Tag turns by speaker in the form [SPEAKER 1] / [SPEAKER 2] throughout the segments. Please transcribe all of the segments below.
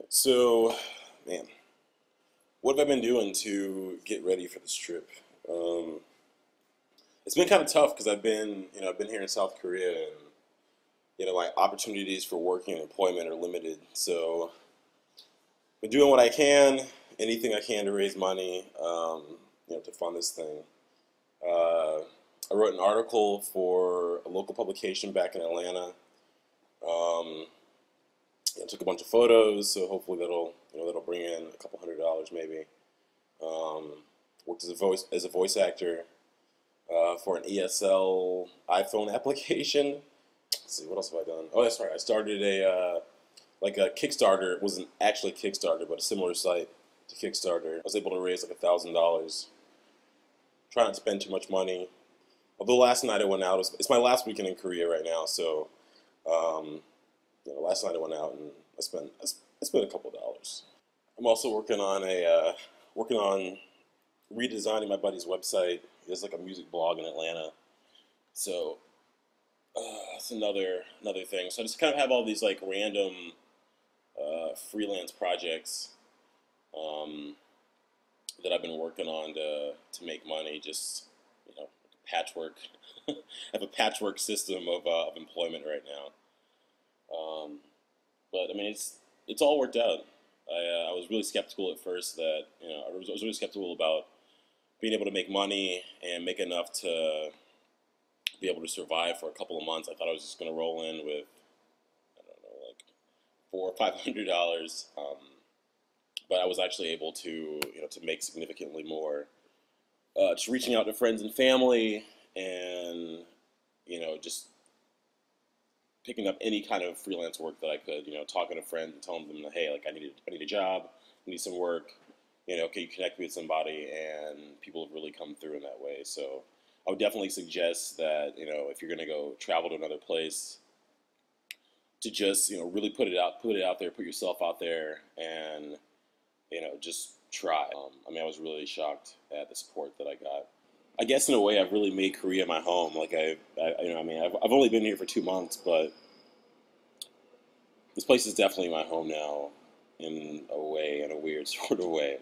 [SPEAKER 1] So, man, what have I been doing to get ready for this trip? Um, it's been kind of tough because I've been here in South Korea, and my opportunities for working and employment are limited. So, been doing what I can, anything I can to raise money, to fund this thing. Uh, I wrote an article for a local publication back in Atlanta. Um, took a bunch of photos, so hopefully that'll bring in a couple $100 maybe. Um, Worked as a voice actor for an ESL iPhone application. Let's see, what else have I done? Oh, that's right. I started a Kickstarter. It wasn't actually Kickstarter, but a similar site to Kickstarter. I was able to raise like $1,000. Try not to spend too much money. Although last night I went out. It's my last weekend in Korea right now, so um, last night I went out and I spent a couple of dollars. I'm also working on redesigning my buddy's website. He has like a music blog in Atlanta, so that's another thing. So I just kind of have all these like random freelance projects um, that I've been working on to make money. Just patchwork. I have a patchwork system of employment right now. Um, but I mean, it's all worked out. I was really skeptical at first that I was really skeptical about being able to make money and make enough to be able to survive for a couple of months. I thought I was just going to roll in with I don't know like $400 or $500, but I was actually able to to make significantly more. Just reaching out to friends and family and just picking up any kind of freelance work that I could, talking to friends and telling them, hey, like I need a job, I need some work, can you connect me with somebody? And people have really come through in that way. So I would definitely suggest that, if you're going to go travel to another place, to just, really put it out there, put yourself out there and, just try. I mean, I was really shocked at the support that I got. I guess in a way, I've really made Korea my home. Like I've only been here for 2 months, but this place is definitely my home now, in a way, in a weird sort of way.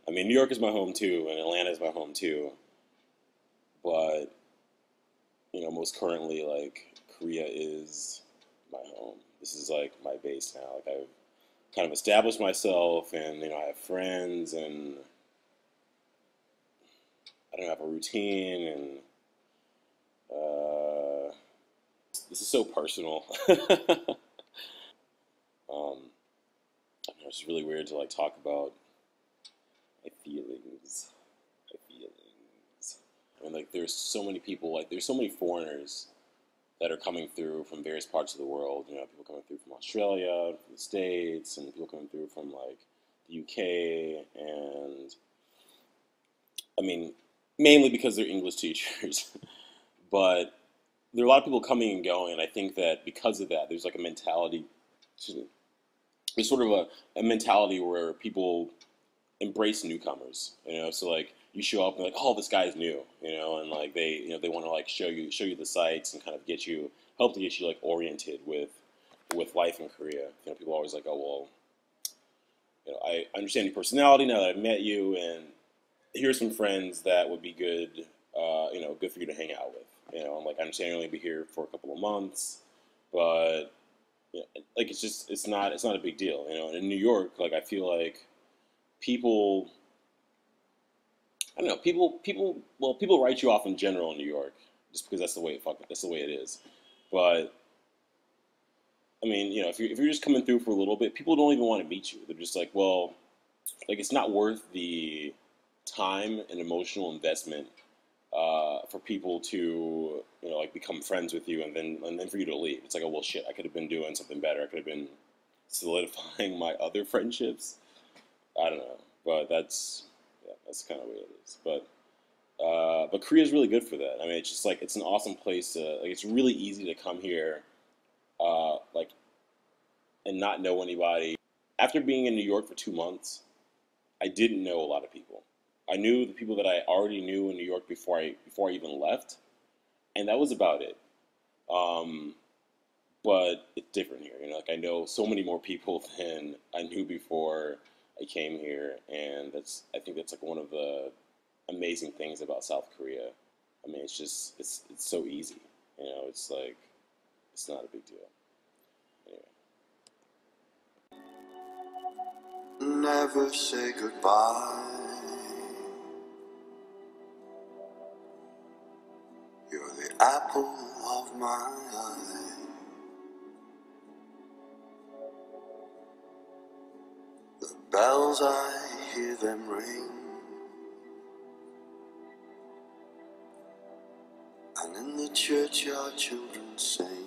[SPEAKER 1] I mean, New York is my home too, and Atlanta is my home too. But most currently, like Korea is my home. This is like my base now. Like I've kind of established myself, and I have friends, and I don't have a routine, and uh, this is so personal. um, it's just really weird to like talk about my feelings. My feelings. And like, there's so many people. Like, there's so many foreigners that are coming through from various parts of the world. People coming through from Australia, from the States, and people coming through from like the UK, and I mean, mainly because they're English teachers, but there are a lot of people coming and going, and I think that because of that, there's like a mentality. Excuse me, there's sort of a mentality where people embrace newcomers. So like you show up and like, oh, this guy's new, and like they want to like show you the sights and kind of help to get you like oriented with life in Korea. People are always like, oh well, I understand your personality now that I've met you, and here's some friends that would be good, good for you to hang out with. I'm like, I understand you'll only be here for a couple of months, but like it's not a big deal. In New York, like I feel like people, I don't know, people write you off in general in New York just because that's the way it is. But I mean, if you're just coming through for a little bit, people don't even want to meet you. They're just like, well, like it's not worth the time and emotional investment for people to like become friends with you, and then for you to leave. It's like, oh well, shit, I could have been doing something better. I could have been solidifying my other friendships. I don't know, but that's kind of the way it is. But Korea is really good for that. I mean, it's just like it's an awesome place to like. It's really easy to come here, like, and not know anybody. After being in New York for 2 months, I didn't know a lot of people. I knew the people that I already knew in New York before I even left, and that was about it. Um, but it's different here. like I know so many more people than I knew before I came here, and I think that's like one of the amazing things about South Korea. I mean, it's so easy, you know. It's like it's not a big deal. Anyway.
[SPEAKER 2] Never say goodbye. You're the apple of my eye. The bells, I hear them ring, and in the churchyard children sing.